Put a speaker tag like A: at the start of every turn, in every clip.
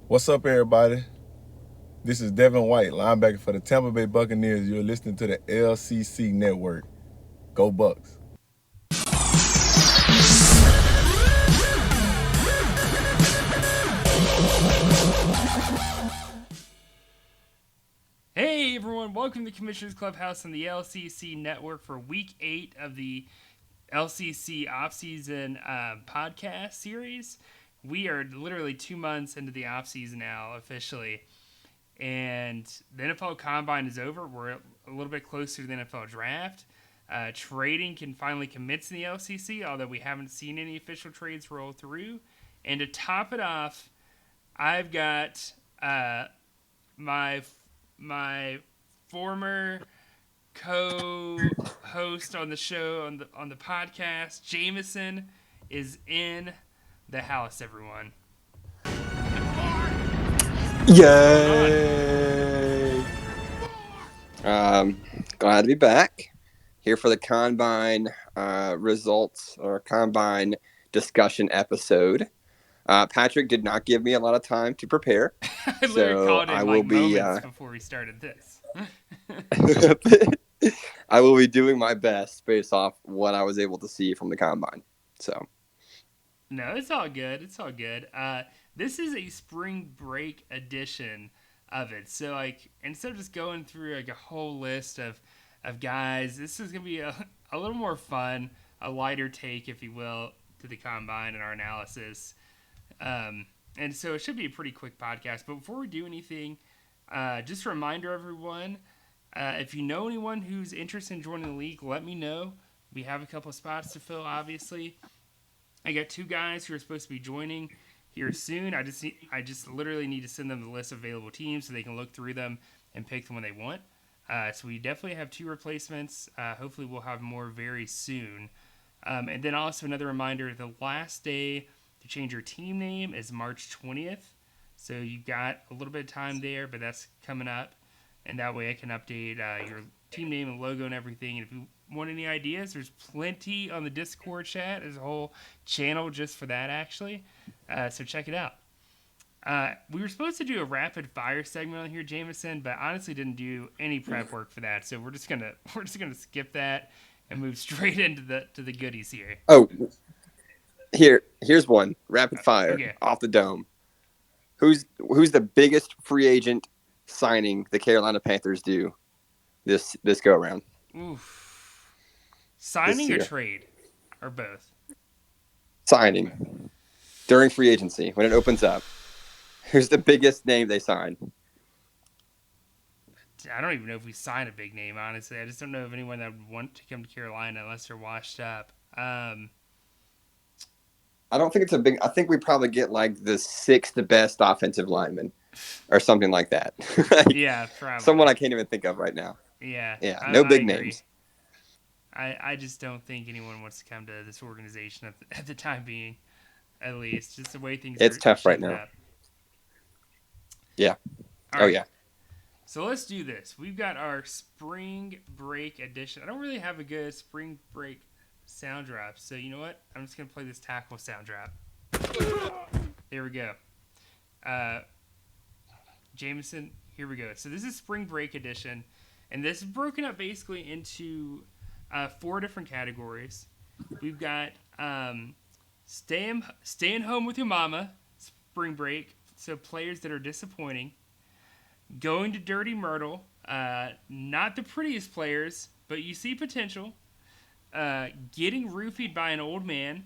A: What's up, everybody? This is Devin White, linebacker for the Tampa Bay Buccaneers. You're listening to the LCC Network. Go Bucks.
B: Hey everyone, welcome to Commissioner's Clubhouse on the LCC Network for Week 8 of the LCC offseason podcast series. We are literally 2 months into the offseason now, officially. And the NFL Combine is over. We're a little bit closer to the NFL Draft. Trading can finally commence in the LCC, although we haven't seen any official trades roll through. And to top it off, I've got my former co-host on the show on the podcast, Jameson, is in the house. Everyone,
C: Yay! Glad to be back here for the Combine results or Combine discussion episode. Patrick did not give me a lot of time to prepare,
B: I literally
C: so
B: called in
C: I will be.
B: moments before we started this.
C: I will be doing my best based off what I was able to see from the Combine. So.
B: No, it's all good. It's all good. This is a spring break edition of it. So, like, instead of just going through like a whole list of guys, this is gonna be a little more fun, a lighter take, if you will, to the combine and our analysis. And so it should be a pretty quick podcast. But before we do anything, just a reminder, everyone, if you know anyone who's interested in joining the league, let me know. We have a couple of spots to fill, obviously. I got 2 guys who are supposed to be joining here soon. I just literally need to send them the list of available teams so they can look through them and pick them when they want. So we definitely have 2 replacements. Hopefully we'll have more very soon. And then also another reminder, the last day to change your team name is March 20th. So you've got a little bit of time there, but that's coming up. And that way I can update your team name and logo and everything. And if you want any ideas, there's plenty on the Discord chat. There's a whole channel just for that, actually. So check it out. We were supposed to do a rapid fire segment on here, Jameson, but honestly didn't do any prep work for that. So we're just gonna skip that and move straight into the goodies here.
C: Oh, here's one rapid fire
B: Okay.
C: off the dome. Who's the biggest free agent signing the Carolina Panthers do this go around?
B: Oof. Signing or trade, or both?
C: Signing during free agency when it opens up. Who's the biggest name they sign?
B: I don't even know if we sign a big name, honestly. I just don't know of anyone that would want to come to Carolina unless they're washed up.
C: I don't think it's a big. I think we probably get like the 6th best offensive lineman or something like that.
B: Yeah, probably.
C: Someone I can't even think of right now.
B: Yeah.
C: No big names.
B: I just don't think anyone wants to come to this organization at the time being, at least. Just the way things
C: it's
B: are
C: tough right now.
B: up.
C: Yeah.
B: All right.
C: Yeah.
B: So let's do this. We've got our spring break edition. I don't really have a good spring break sound drop. So you know what? I'm just going to play this tackle sound drop. There we go. Jameson, here we go. So this is spring break edition. And this is broken up basically into 4 different categories. We've got staying home with your mama, spring break. So players that are disappointing. Going to Dirty Myrtle, not the prettiest players, but you see potential. Getting roofied by an old man,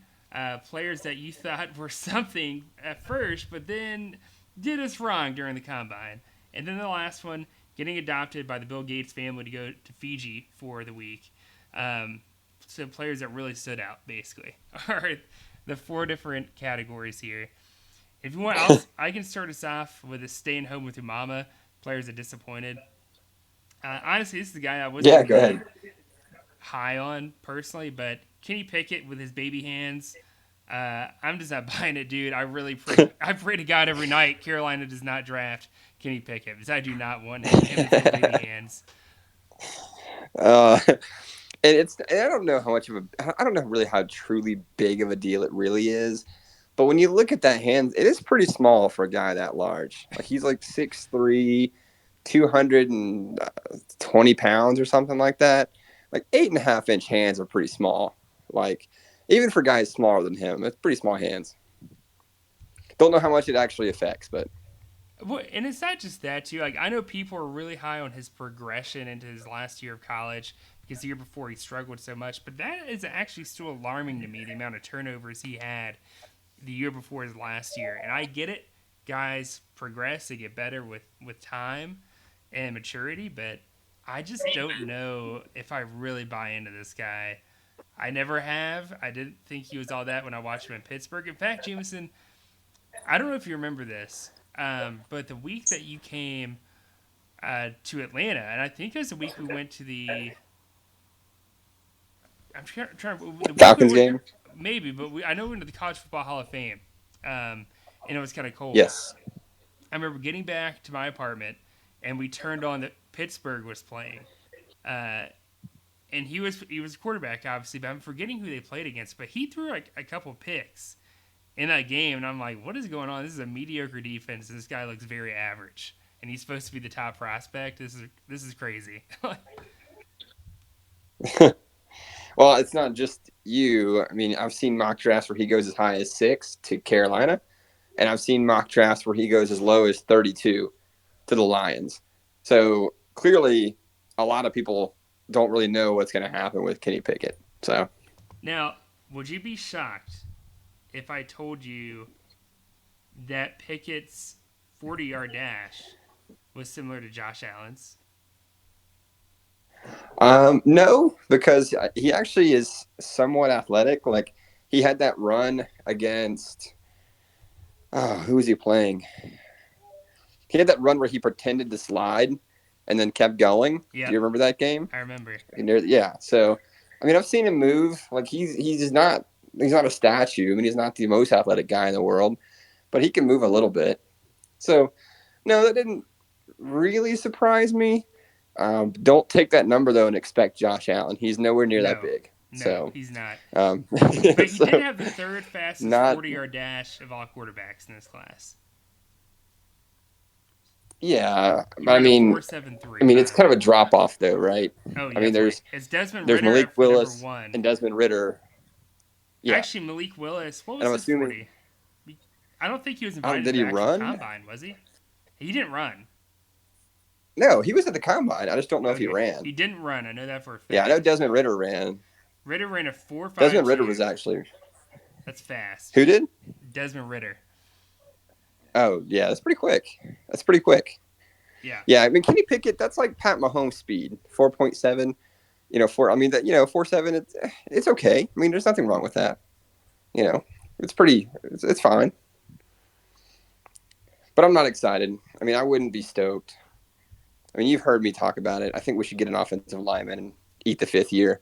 B: players that you thought were something at first, but then did us wrong during the combine. And then the last one, getting adopted by the Bill Gates family to go to Fiji for the week. So players that really stood out, basically, are the 4 different categories here. If you want, I can start us off with a staying home with your mama. Players that disappointed. Honestly, this is the guy I wasn't
C: Go ahead.
B: high on personally, but Kenny Pickett with his baby hands, I'm just not buying it, dude. I pray to God every night Carolina does not draft Kenny Pickett because I do not want him with his baby hands.
C: And I don't know how much of I don't know really how truly big of a deal it really is, But when you look at that hand, it is pretty small for a guy that large. Like he's like 6'3", 220 pounds or something like that. Like 8.5-inch hands are pretty small. Like even for guys smaller than him, it's pretty small hands. Don't know how much it actually affects, but
B: And it's not just that too. Like I know people are really high on his progression into his last year of college because the year before he struggled so much. But that is actually still alarming to me, the amount of turnovers he had the year before his last year. And I get it, guys progress, they get better with time and maturity, but I just don't know if I really buy into this guy. I never have. I didn't think he was all that when I watched him in Pittsburgh. In fact, Jameson, I don't know if you remember this, but the week that you came to Atlanta, and I think it was the week we went to the. I'm trying the week we
C: Falcons
B: went
C: game.
B: maybe, but I know we went to the College Football Hall of Fame, and it was kind of cold.
C: Yes.
B: I remember getting back to my apartment, and we turned on that Pittsburgh was playing, uh, and he was a quarterback obviously, but I'm forgetting who they played against. But he threw like a couple picks in that game, and I'm like, what is going on? This is a mediocre defense. This guy looks very average, and he's supposed to be the top prospect. This is crazy.
C: Well, it's not just you. I mean, I've seen mock drafts where he goes as high as 6 to Carolina, and I've seen mock drafts where he goes as low as 32 to the Lions. So clearly, a lot of people don't really know what's going to happen with Kenny Pickett. So
B: Now, would you be shocked if I told you that Pickett's 40-yard dash was similar to Josh Allen's?
C: no, because he actually is somewhat athletic. Like he had that run against. Oh, who was he playing? He had that run where he pretended to slide and then kept going. Do
B: Yep,
C: you remember that game?
B: I remember.
C: Yeah. So, I mean, I've seen him move. Like he's not a statue. I mean, he's not the most athletic guy in the world, but he can move a little bit. So, no, that didn't really surprise me. Don't take that number though and expect Josh Allen. He's nowhere near that
B: No,
C: big.
B: no,
C: So,
B: he's not.
C: um,
B: But he did
C: so
B: have the third fastest
C: not
B: 40-yard dash of all quarterbacks in this class.
C: yeah.
B: He
C: But
B: ran a 4.73, by
C: it's
B: the
C: kind
B: way.
C: of a drop off though, right?
B: Oh,
C: I mean,
B: definitely. It's Desmond
C: there's
B: Ritter
C: Malik
B: at number
C: Willis
B: one.
C: and Desmond Ritter. Yeah,
B: Actually, Malik Willis, what
C: and
B: was
C: I'm
B: his
C: assuming.
B: 40? I don't think he was
C: I don't.
B: invited to
C: Did
B: the
C: he
B: actual
C: run?
B: combine, was he? He didn't run.
C: No, he was at the combine. I just don't know if he
B: Okay.
C: ran.
B: He didn't run. I know that for a
C: Yeah, I know
B: fact.
C: Desmond Ritter ran.
B: Ritter ran a
C: Desmond Ritter was
B: 4.52.
C: actually
B: That's fast.
C: who did?
B: Desmond Ritter.
C: Oh yeah, that's pretty quick. That's pretty quick.
B: Yeah.
C: Yeah, I mean Kenny Pickett, that's like Pat Mahomes speed, 4.7. Four. I mean that 4.7. It's okay. I mean, there's nothing wrong with that. It's pretty. It's fine. But I'm not excited. I mean, I wouldn't be stoked. I mean, you've heard me talk about it. I think we should get an offensive lineman and eat the 5th year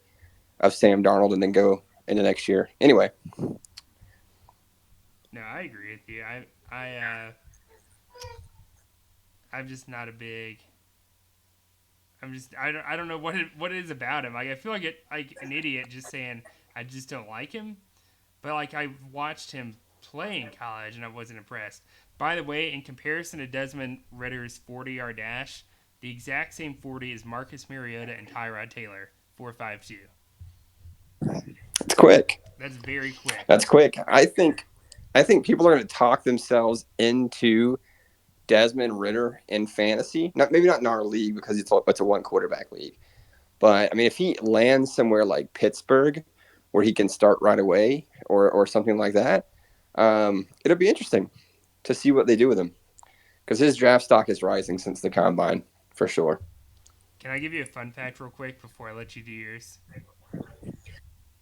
C: of Sam Darnold and then go into next year. Anyway,
B: No, I agree with you. I'm just not a big. I don't know what it is about him. Like I feel like an idiot just saying I just don't like him. But like I watched him play in college and I wasn't impressed. By the way, in comparison to Desmond Ritter's 40-yard dash, the exact same 40 is Marcus Mariota and Tyrod Taylor, 4.52.
C: it's quick.
B: That's very quick.
C: That's quick. I think people are going to talk themselves into Desmond Ritter in fantasy. Maybe not in our league because it's a one quarterback league. But I mean, if he lands somewhere like Pittsburgh, where he can start right away, or something like that, it'll be interesting to see what they do with him because his draft stock is rising since the combine for sure.
B: Can I give you a fun fact real quick before I let you do yours?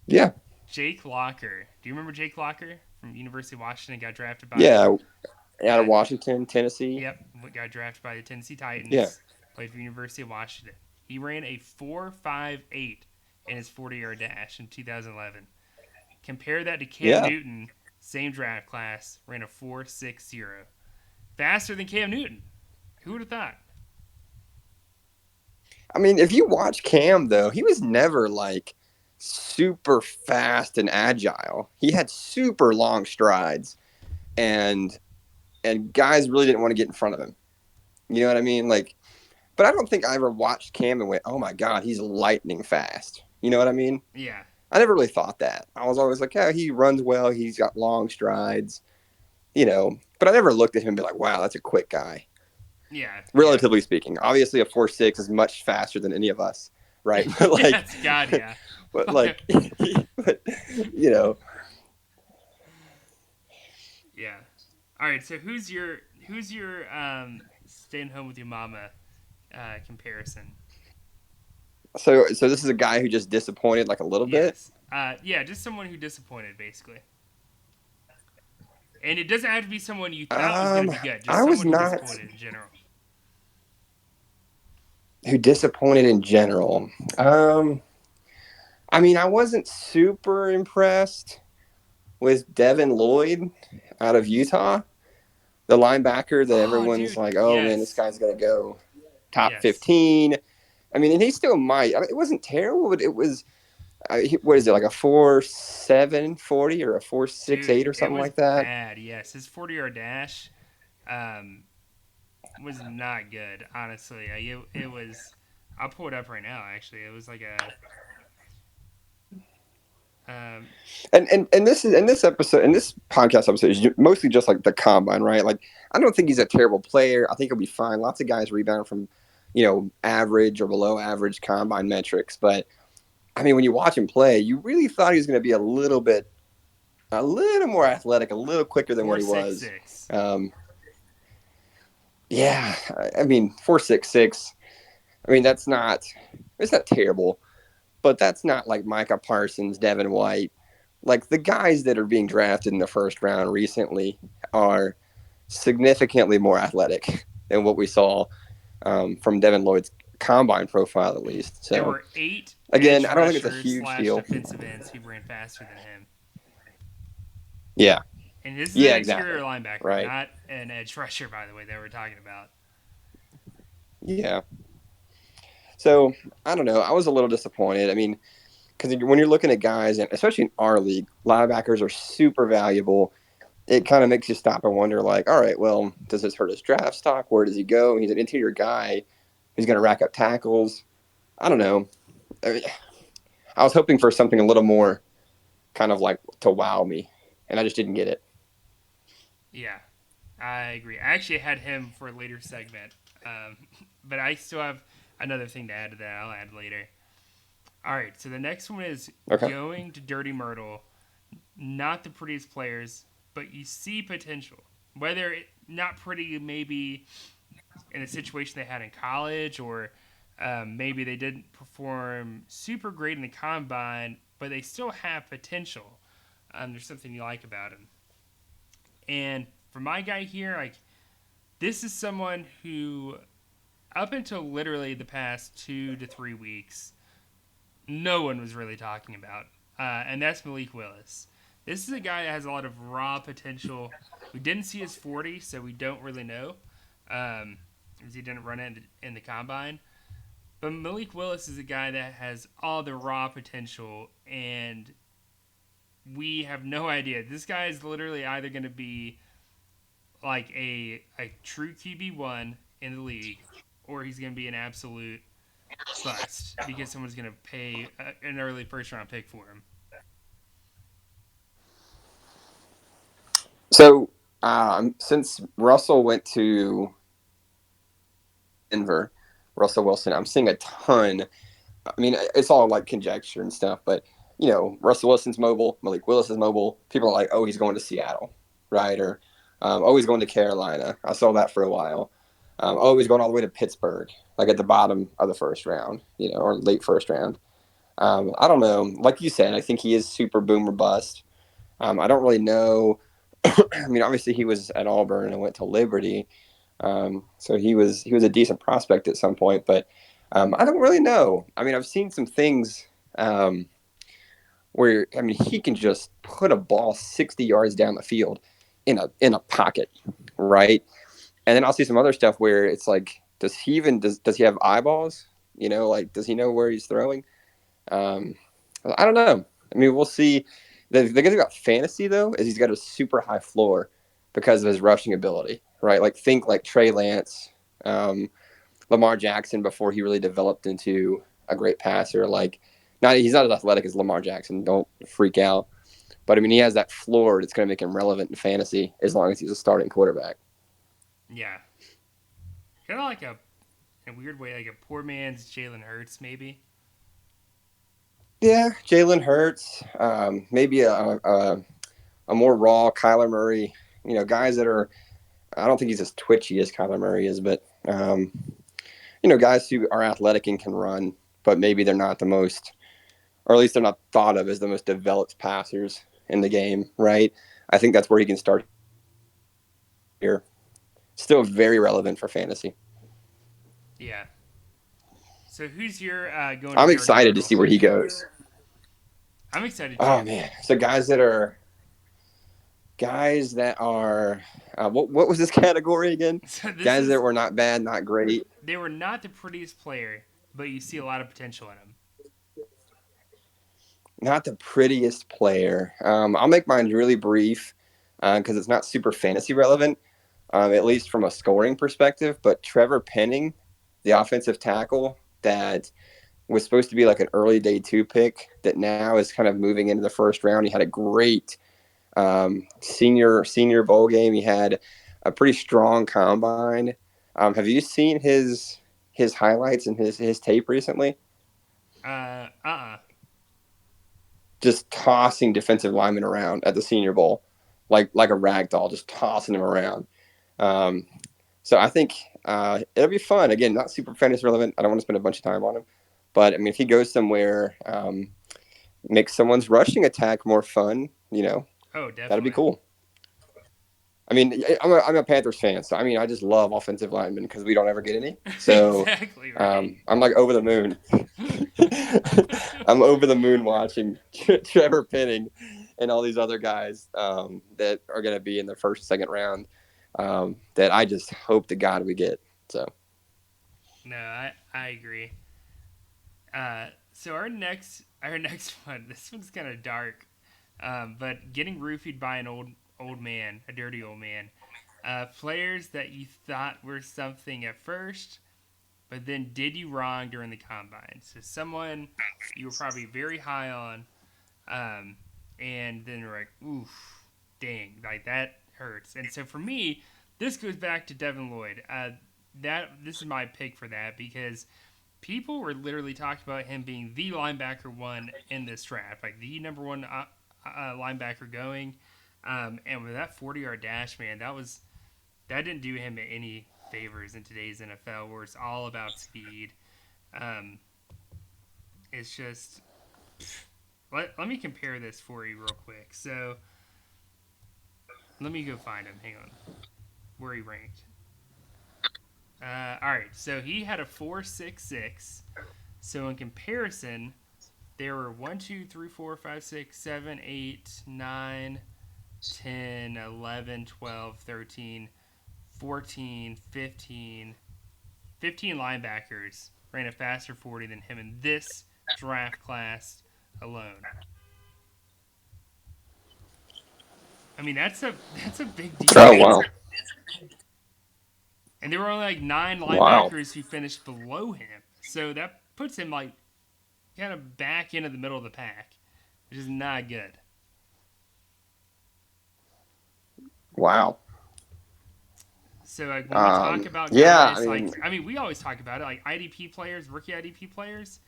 C: Yeah,
B: Jake Locker. Do you remember Jake Locker from University of Washington? Got drafted by
C: yeah. Out of
B: uh,
C: Washington, Tennessee.
B: yep, got drafted by the Tennessee
C: Yeah,
B: Titans. Played for University of Washington. He ran a 4.58 in his 40-yard dash in 2011. Compare that to Cam
C: yeah.
B: Newton, same draft class, ran a 4.60. Faster than Cam Newton. Who would have thought?
C: I mean, if you watch Cam though, he was never super fast and agile. He had super long strides. and guys really didn't want to get in front of him. You know what I mean? Like, but I don't think I ever watched Cam and went, "Oh my God, he's lightning fast." You know what I mean?
B: Yeah.
C: I never really thought that. I was always like, "Yeah, he runs well. He's got long strides." You know, but I never looked at him and be like, "Wow, that's a quick guy."
B: Yeah. Yeah.
C: Relatively speaking, obviously a 4.6 is much faster than any of us, right? But like,
B: Yes, God, yeah.
C: but like, but, you know,
B: Yeah. All right. So who's your staying home with your mama comparison?
C: so this is a guy who just disappointed like a little bit.
B: Yes. Yeah, just someone who disappointed, basically. And it doesn't have to be someone you thought was going to
C: Um,
B: be good. Just
C: I was
B: someone who
C: not
B: disappointed in general.
C: who disappointed in general. I mean, I wasn't super impressed with Devin Lloyd out of Utah, the linebacker that
B: Oh,
C: everyone's
B: dude.
C: like, "Oh man, this
B: Yes.
C: guy's gonna go top
B: Yes.
C: 15." I mean, and he still might. I mean, it wasn't terrible, but it was. What is it, like a 4.7 40 or a 4.68
B: Dude,
C: or
B: it
C: something
B: was
C: like that?
B: bad. Yes. His 40-yard dash um, was not good, honestly. It was. I'll pull it up right now, actually. It was like a. Um,
C: And this is in this episode in this podcast episode is mostly just like the combine, right? Like I don't think he's a terrible player. I think he'll be fine. Lots of guys rebound from, average or below average combine metrics, but I mean, when you watch him play, you really thought he was going to be a little more athletic, a little quicker than what he was.
B: 4.66.
C: Um, yeah, I mean, 4.66. I mean, it's not terrible, but that's not like Micah Parsons, Devin White. Like the guys that are being drafted in the first round recently are significantly more athletic than what we saw from Devin Lloyd's combine profile, at least.
B: There
C: So
B: were 8
C: again,
B: edge
C: I don't think it's a
B: rushers
C: huge
B: slash
C: deal.
B: defensive ends who ran faster than him.
C: Yeah,
B: And this is an
C: yeah,
B: exterior
C: exactly.
B: linebacker,
C: Right.
B: not an edge rusher, by the way, that we're talking about.
C: Yeah. So I don't know. I was a little disappointed. I mean, because when you're looking at guys, and especially in our league, linebackers are super valuable. It kind of makes you stop and wonder, like, all right, well, does this hurt his draft stock? Where does he go? He's an interior guy. He's going to rack up tackles. I don't know. I mean, I was hoping for something a little more kind of like to wow me, and I just didn't get it.
B: Yeah, I agree. I actually had him for a later segment, um, but I still have another thing to add to that. I'll add later. All right, so the next one is
C: Okay.
B: going to Dirty Myrtle. Not the prettiest players, but you see potential. Whether not pretty, maybe in a situation they had in college, or maybe they didn't perform super great in the combine, but they still have potential. There's something you like about them. And for my guy here, like this is someone who, up until literally the past 2 to 3 weeks, no one was really talking about, and that's Malik Willis. This is a guy that has a lot of raw potential. We didn't see his 40, so we don't really know, because he didn't run it in the combine. But Malik Willis is a guy that has all the raw potential, and we have no idea. This guy is literally either going to be like a true QB1 in the league, or he's going to be an absolute bust because someone's going to pay an early first round pick for him.
C: So since Russell went to Denver, Russell Wilson, I'm seeing a ton. I mean, it's all like conjecture and stuff, but Russell Wilson's mobile, Malik Willis is mobile. People are like, oh, he's going to Seattle, right? Or, oh, he's going to Carolina. I saw that for a while. Oh, he's going all the way to Pittsburgh, like at the bottom of the first round, or late first round. I don't know. Like you said, I think he is super boomer bust. I don't really know. I mean, obviously he was at Auburn and went to Liberty, so he was a decent prospect at some point, but I don't really know. I mean, I've seen some things um, where I mean he can just put a ball 60 yards down the field in a pocket, right? And then I'll see some other stuff where it's like, does he have eyeballs? Like does he know where he's throwing? Um, I don't know. I mean, we'll see. The good thing about fantasy though is he's got a super high floor. because of his rushing ability, right? Like think like Trey Lance, um, Lamar Jackson before he really developed into a great passer. Like, not he's not as athletic as Lamar Jackson. Don't freak out. But I mean, he has that floor that's going to make him relevant in fantasy as long as he's a starting quarterback.
B: Yeah, kind of like in a weird way, like a poor man's Jalen Hurts, maybe.
C: Yeah, Jalen Hurts, maybe a more raw Kyler Murray. You know, guys that are. I don't think he's as twitchy as Kyler Murray is, but you know, guys who are athletic and can run, but maybe they're not the most, or at least they're not thought of as the most developed passers in the game, right? I think that's where he can start here. Still very relevant for fantasy.
B: Yeah. So who's your going
C: I'm
B: starting
C: excited to
B: Cardinal?
C: see where he goes.
B: I'm excited
C: Oh
B: too.
C: man, so guys that are what was this category again?
B: So this
C: Guys that
B: is
C: were not bad, not great,
B: they were not the prettiest player, but you see a lot of potential in them.
C: not the prettiest player. I'll make mine really brief because it's not super fantasy relevant, at least from a scoring perspective. But Trevor Penning, the offensive tackle that was supposed to be like an early day two pick, that now is kind of moving into the first round. He had a great senior bowl game. He had a pretty strong combine. Have you seen his highlights and his tape recently?
B: Uh.
C: Just tossing defensive linemen around at the Senior Bowl, like a rag doll, just tossing them around. Um, so I think it'll be fun. Again, not super fantasy relevant. I don't want to spend a bunch of time on him, but I mean, if he goes somewhere, makes someone's rushing attack more fun, you know,
B: Oh,
C: that'd be
B: definitely.
C: cool. I mean, I'm a Panthers fan, so I mean, I just love offensive linemen because we don't ever get any. So
B: Exactly right.
C: I'm like over the moon. I'm over the moon watching Trevor Penning and all these other guys that are going to be in the first, second round that I just hope to God we get. So
B: No, I agree. So our next one. This one's kind of dark, but getting roofied by an old man, a dirty old man. Players that you thought were something at first, but then did you wrong during the combine. So someone you were probably very high on, um, and then you're like, oof, dang, like that hurts. And so for me, this goes back to Devin Lloyd. This is my pick for that because people were literally talking about him being the linebacker one in this draft, like the number one linebacker going. And with that 40-yard dash, man, that didn't do him any favors in today's NFL, where it's all about speed. Um, it's just let me compare this for you real quick. So let me go find him. Hang on, where he ranked. All right, so he had a 4.66. So in comparison, there were 1, 2, 3, 4, 5, 6, 7, 8, 9, 10, 11, 12, 13, 14, 15 linebackers ran a faster 40 than him in this draft class alone. I mean, that's a big deal.
C: oh wow,
B: And there were only like 9
C: wow,
B: linebackers who finished below him. So that puts him like kind of back into the middle of the pack, which is not good.
C: wow.
B: So like when we talk about
C: Yeah, I
B: guys like
C: mean,
B: we always talk about it like IDP players, rookie IDP players,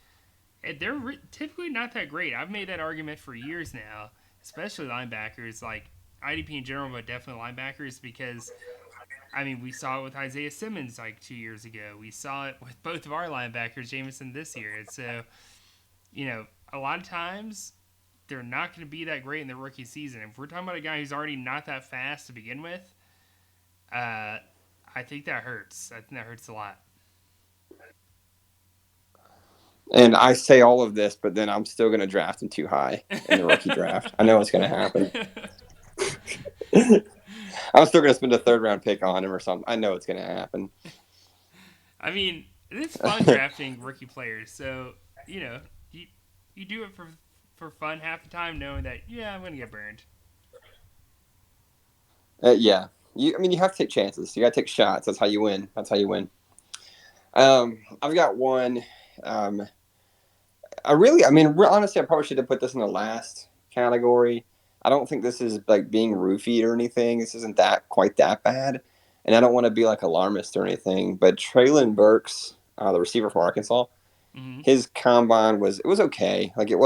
B: they're typically not that great. I've made that argument for years now, especially linebackers like IDP in general, but definitely linebackers because we saw it with Isaiah Simmons like 2 years ago. We saw it with both of our linebackers, Jameson this year. And so, a lot of times they're not going to be that great in the rookie season. If we're talking about a guy who's already not that fast to begin with, uh, I think that hurts. I think that hurts a lot.
C: and I say all of this, but then I'm still going to draft him too high in the rookie draft. I know it's going to happen. I'm still going to spend a third round pick on him or something. I know it's going to happen.
B: It's fun drafting rookie players. So, you you do it for fun half the time, knowing that I'm going to get burned.
C: Yeah, You have to take chances. You got to take shots. That's how you win. I've got one. Um, honestly, I probably should have put this in the last category. I don't think this is like being roofied or anything. This isn't that quite that bad, and I don't want to be like alarmist or anything. But Traylon Burks, the receiver from Arkansas,
B: Mm-hmm.
C: his combine was okay. Like it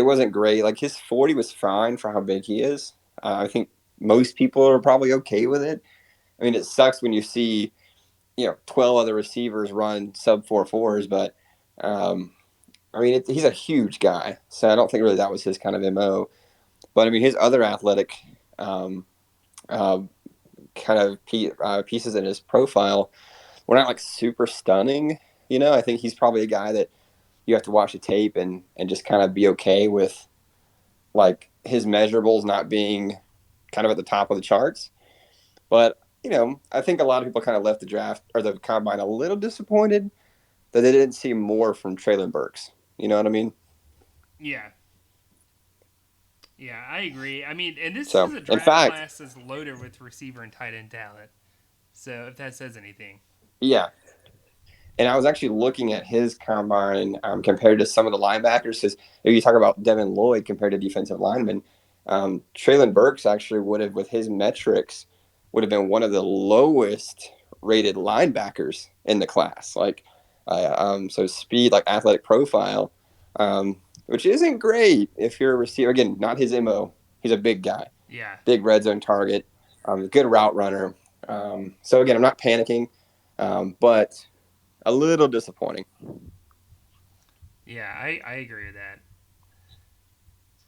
C: wasn't great. Like his 40 was fine for how big he is. I think most people are probably okay with it. I mean, it sucks when you see 12 other receivers run sub 4.4s, but um, he's a huge guy, so I don't think really that was his kind of mo. But I mean, his other athletic um, uh, kind of pieces in his profile were not like super stunning. I think he's probably a guy that you have to watch the tape and just kind of be okay with like his measurables not being kind of at the top of the charts. But I think a lot of people kind of left the draft or the combine a little disappointed that they didn't see more from Traylon Burks. You know what I mean?
B: Yeah. Yeah, I agree. I mean, and this is
C: So,
B: a
C: in
B: draft
C: fact,
B: class that's loaded with receiver and tight end talent. So if that says anything.
C: yeah. And I was actually looking at his combine compared to some of the linebackers. Because if you talk about Devin Lloyd compared to defensive linemen, Traylon Burks actually would have, with his metrics, would have been one of the lowest rated linebackers in the class. Like, so speed, like athletic profile, which isn't great if you're a receiver. Again, not his mo. He's a big guy,
B: Yeah.
C: big red zone target, good route runner. So again, I'm not panicking, but a little disappointing.
B: Yeah, I agree with that.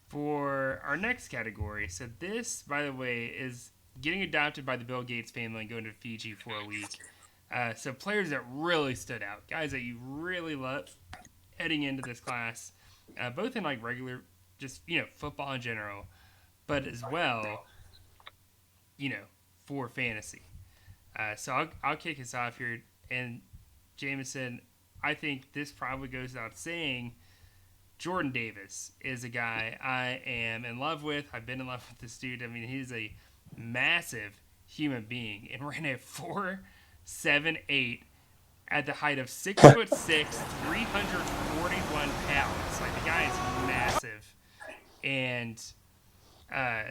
B: For our next category, so this, by the way, is getting adopted by the Bill Gates family and going to Fiji for a week. So players that really stood out, guys that you really love heading into this class, both in like regular, just football in general, but as well, you know, for fantasy. So I'll kick us off here, and Jameson, I think this probably goes without saying. Jordan Davis is a guy I am in love with. I've been in love with this dude. I mean, he's a massive human being and ran a 4.78 at the height of 6'6", 341 pounds. Like the guy is massive and uh,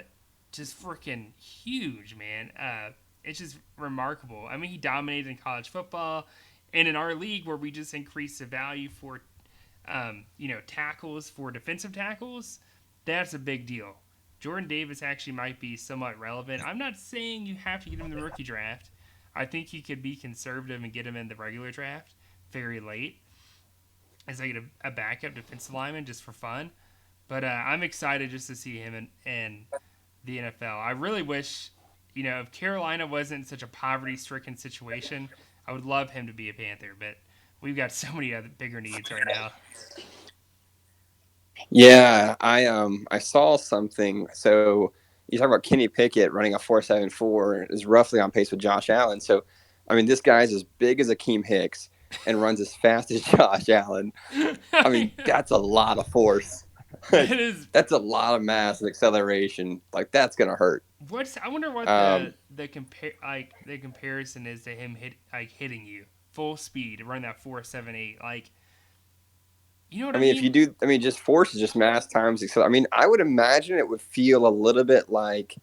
B: just freaking huge, man. It's just remarkable. I mean, he dominated in college football, and in our league where we just increased the value for tackles for defensive tackles, that's a big deal. Jordan Davis actually might be somewhat relevant. I'm not saying you have to get him in the rookie draft. I think you could be conservative and get him in the regular draft very late as like a backup defensive lineman just for fun. But I'm excited just to see him in the NFL. I really wish, if Carolina wasn't such a poverty-stricken situation, I would love him to be a Panther. But we've got so many other bigger needs right now.
C: Yeah, I saw something. So you talk about Kenny Pickett running a 4.74 is roughly on pace with Josh Allen. So I mean, this guy's as big as Akeem Hicks and runs as fast as Josh Allen. I mean, that's a lot of force.
B: That
C: Like
B: is.
C: that's a lot of mass and acceleration. Like that's gonna hurt.
B: I wonder what
C: Um,
B: the comparison is to him hitting you full speed run that 4.78 like what
C: I
B: I
C: mean, if you
B: mean?
C: do, I mean, just force is just mass times. I mean, I would imagine it would feel a little bit like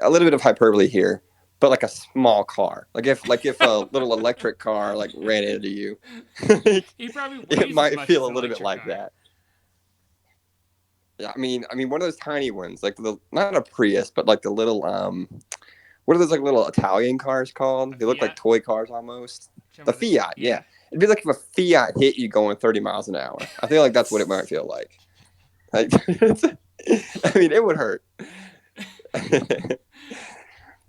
C: a little bit of hyperbole here, but like a small car. Like if a little electric car like ran into you,
B: He probably
C: it
B: weighs as
C: might
B: much
C: feel
B: as
C: a
B: an
C: little bit
B: electric
C: like
B: car.
C: that. Yeah, I mean, one of those tiny ones, like the not a Prius, but like the little what are those like little Italian cars
B: A
C: called? They look like
B: Fiat?
C: toy cars almost.
B: Talking
C: The
B: about
C: Fiat,
B: yeah.
C: yeah. It'd be like if a Fiat hit you going 30 miles an hour. I feel like that's what it might feel like. Like, I mean, it would hurt.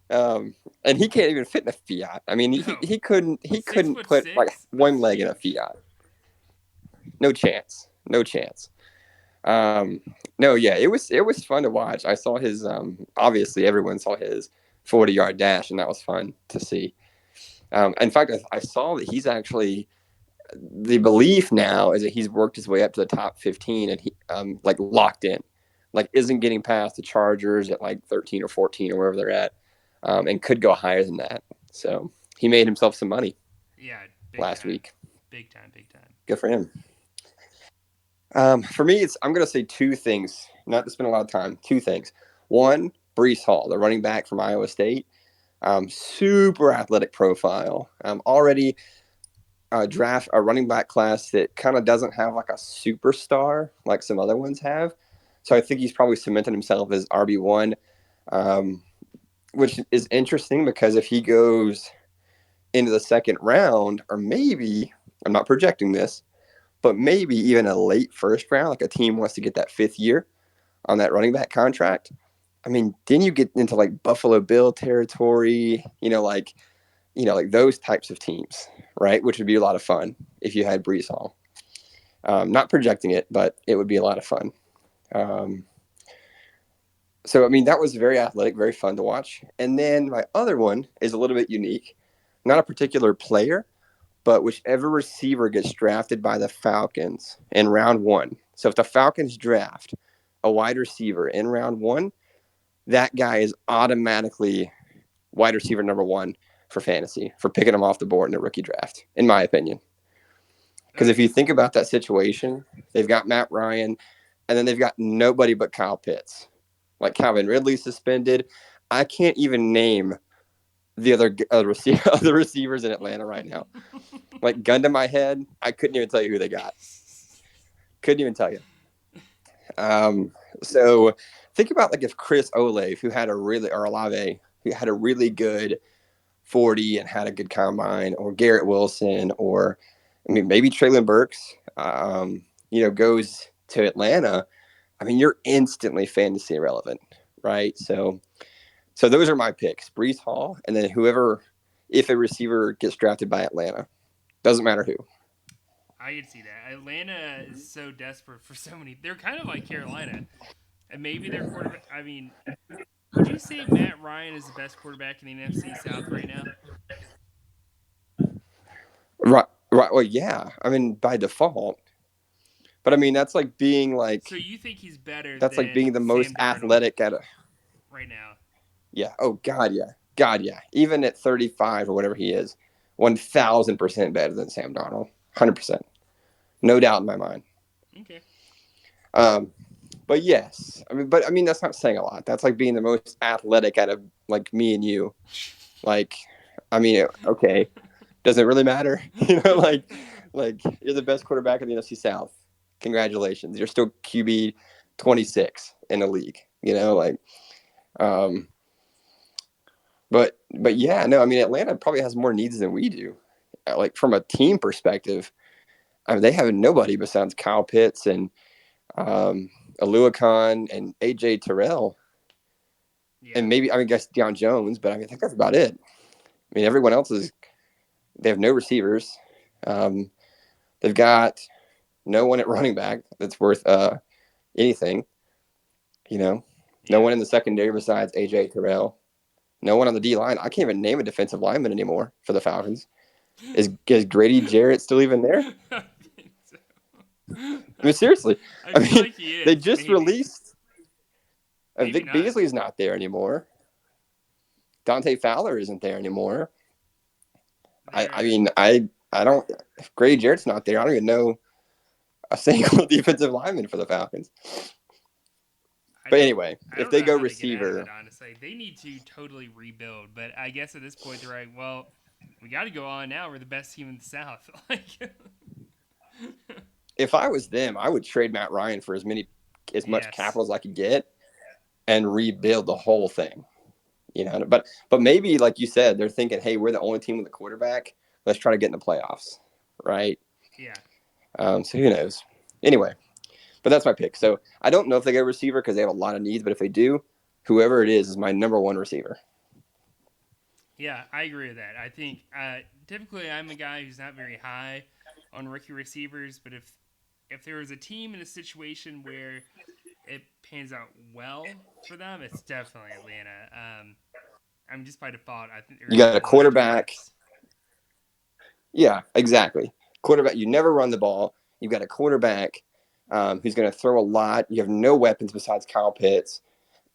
C: Um, and he can't even fit in a Fiat. I mean, he,
B: No.
C: he couldn't he
B: Six
C: couldn't
B: foot
C: put like
B: six, but
C: one leg in a
B: huge.
C: Fiat. No chance. No chance. Um, no, yeah, it was fun to watch. I saw his obviously everyone saw his 40-yard dash, and that was fun to see. In fact, I saw that he's actually the belief now is that he's worked his way up to the top 15 and he like locked in, like isn't getting past the Chargers at like 13 or 14 or wherever they're at. and could go higher than that. So he made himself some money
B: Yeah, big
C: last
B: time,
C: week.
B: big time, big time.
C: Good for him. For me, I'm going to say two things, not to spend a lot of time. Two things. One, Brees Hall, the running back from Iowa State. Super athletic profile. Already draft a running back class that kind of doesn't have like a superstar like some other ones have. So I think he's probably cemented himself as RB1, um, which is interesting because if he goes into the second round, or maybe, I'm not projecting this, but maybe even a late first round, like a team wants to get that 5th year on that running back contract. I mean, then you get into like Buffalo Bill territory, like those types of teams, right? Which would be a lot of fun if you had Brees Hall. Not projecting it, but it would be a lot of fun. Um, so, I mean, that was very athletic, very fun to watch. And then my other one is a little bit unique. Not a particular player, but whichever receiver gets drafted by the Falcons in round 1. So if the Falcons draft a wide receiver in round 1, that guy is automatically wide receiver number 1 for fantasy, for picking him off the board in a rookie draft, in my opinion. Because if you
B: Okay.
C: think about that situation, they've got Matt Ryan, and then they've got nobody but Kyle Pitts. Like Calvin Ridley suspended. I can't even name the other receivers in Atlanta right now. Like gun to my head, I couldn't even tell you who they got. Couldn't even tell you. So think about like if Chris Olave, who had a really or Olave, who had a really good 40 and had a good combine, or Garrett Wilson, or I mean maybe Traylon Burks, goes to Atlanta. I mean you're instantly fantasy irrelevant, right? So those are my picks: Brees Hall, and then whoever, if a receiver gets drafted by Atlanta, doesn't matter who.
B: I can see that. Atlanta is so desperate for so many. They're kind of like Carolina, and maybe their quarterback. I mean, would you say Matt Ryan is the best quarterback in the NFC South right now?
C: Right, right. Well, yeah. I mean, by default, but I mean
B: So you think he's better
C: that's like
B: than
C: being the most
B: Sam Darnold
C: athletic at a
B: right now?
C: yeah. Oh God, yeah. God, yeah. Even at 35 or whatever he is, 1,000% better than Sam Darnold. 100%, no doubt in my mind.
B: Okay.
C: Um, but yes, but that's not saying a lot. That's like being the most athletic out of like me and you. Like, okay, does it really matter? Like you're the best quarterback in the NFC South. Congratulations, you're still QB 26 in the league. Um, but yeah, no, I mean Atlanta probably has more needs than we do. Like from a team perspective, I mean they have nobody besides Kyle Pitts and Aluakon and AJ Terrell,
B: Yeah.
C: and maybe I guess Deion Jones, but I think that's about it. I mean everyone else they have no receivers. Um, they've got no one at running back that's worth anything. You know, no
B: Yeah.
C: one in the secondary besides AJ Terrell. No one on the D line. I can't even name a defensive lineman anymore for the Falcons. Is Grady Jarrett still even there?
B: I think so.
C: I mean, seriously.
B: I
C: I
B: feel
C: mean,
B: like he
C: they
B: is.
C: just
B: Maybe.
C: released.
B: Maybe
C: Vic
B: not.
C: Beasley's not there anymore. Dante Fowler isn't there anymore. I
B: They're.
C: mean, I don't. If Grady Jarrett's not there, I don't even know a single defensive lineman for the Falcons.
B: I
C: But
B: don't.
C: anyway,
B: I
C: if
B: don't
C: they
B: know
C: go
B: how they get out of it.
C: receiver,
B: Honestly, they need to totally rebuild. But I guess at this point they're like, well, we got to go on now. We're the best team in the South. Like,
C: if I was them, I would trade Matt Ryan for as much
B: yes.
C: capital as I could get and rebuild the whole thing. But maybe like you said, they're thinking, hey, we're the only team with a quarterback. Let's try to get in the playoffs, right?
B: Yeah.
C: So who knows? Anyway, but that's my pick. So I don't know if they get a receiver because they have a lot of needs, but if they do, whoever it is my number one receiver.
B: Yeah, I agree with that. I think typically I'm a guy who's not very high on rookie receivers, but if there was a team in a situation where it pans out well for them, it's definitely Atlanta. I'm just by default. I think they're
C: You
B: going to
C: got
B: get
C: a
B: a lot of
C: quarterback.
B: drafts.
C: Yeah, exactly. Quarterback. You never run the ball. You've got a quarterback who's going to throw a lot. You have no weapons besides Kyle Pitts.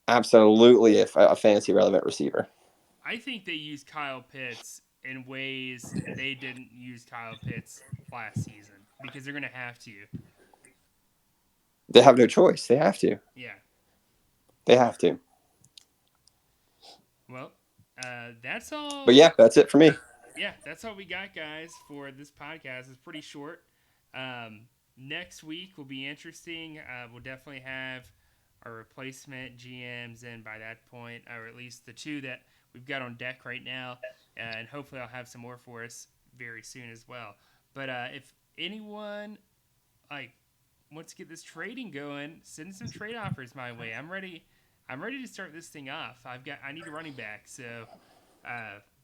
C: Absolutely a fantasy relevant receiver.
B: I think they use Kyle Pitts in ways they didn't use Kyle Pitts last season because they're going to have to.
C: They have no choice. They have to.
B: Yeah.
C: They have to.
B: Well, that's all.
C: But yeah, that's it for me.
B: Yeah, that's all we got, guys, for this podcast. It's pretty short. Next week will be interesting. We'll definitely have our replacement GMs in by that point, or at least the two that we've got on deck right now. And hopefully I'll have some more for us very soon as well. But if anyone wants to get this trading going, send some trade offers my way. I'm ready. I'm ready to start this thing off. I need a running back, so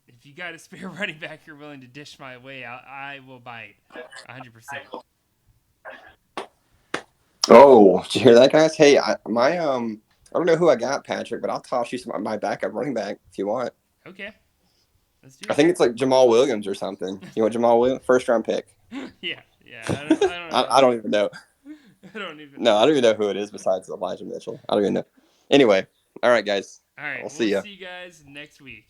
B: if you got a spare running back you're willing to dish my way, I will bite 100%.
C: Oh, did you hear that, guys? Hey, I don't know who I got, Patrick, but I'll toss you my backup running back if you want.
B: Okay, let's do
C: I
B: it.
C: think it's like Jamal Williams or something. You want Jamal Williams? First round pick.
B: Yeah. I don't know.
C: I don't even know.
B: I don't even
C: No,
B: know.
C: I don't even know who it is besides Elijah Mitchell. I don't even know. Anyway, all right, guys.
B: All right,
C: I'll
B: we'll
C: see you.
B: see you guys next week.